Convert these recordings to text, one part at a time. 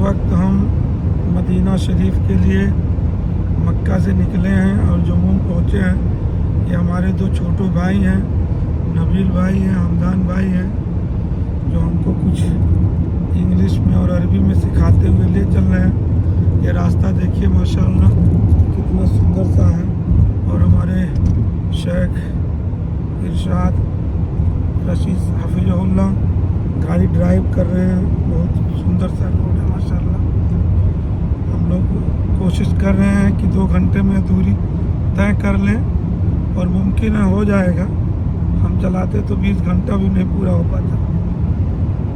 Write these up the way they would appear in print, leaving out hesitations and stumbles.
वक्त हम मदीना शरीफ के लिए मक्का से निकले हैं और जम्मू पहुँचे हैं। ये हमारे दो छोटे भाई हैं, नबील भाई हैं, हमदान भाई हैं, जो हमको कुछ इंग्लिश में और अरबी में सिखाते हुए ले चल रहे हैं। ये रास्ता देखिए माशाअल्लाह कितना सुंदर सा है। और हमारे शेख इरशाद रशीद हाफिज़हुल्लाह गाड़ी ड्राइव कर रहे हैं। बहुत सुंदर सा रोड है माशाअल्लाह। हम लोग कोशिश कर रहे हैं कि 2 घंटे में दूरी तय कर लें और मुमकिन है हो जाएगा। हम चलाते तो 20 घंटा भी नहीं पूरा हो पाता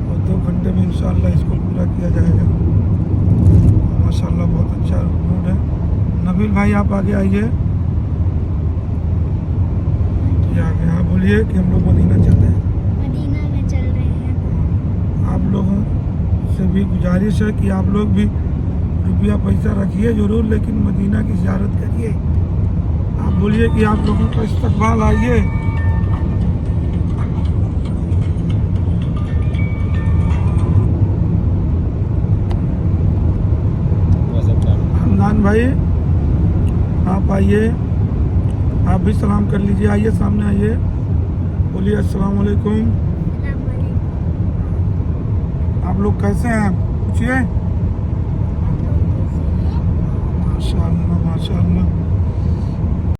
और 2 घंटे में इंशाअल्लाह इसको पूरा किया जाएगा। माशाअल्लाह बहुत अच्छा रोड है। नबील भाई आप आगे आइए, आगे हाँ बोलिए कि हम लोग मदीना चल रहे हैं। मदीना में चल रहे हैं। आप लोगों से भी गुजारिश है कि आप लोग भी रुपया पैसा रखिए ज़रूर, लेकिन मदीना की ज़ियारत करिए। आप बोलिए कि आप लोगों का इस्तकबाल आइए। हमदान भाई आप आइए, आप भी सलाम कर लीजिए। आइए सामने आइए, बोलिए अस्सलाम वालेकुम। आप लोग कैसे हैं पूछिए। माशाअल्लाह माशाअल्लाह।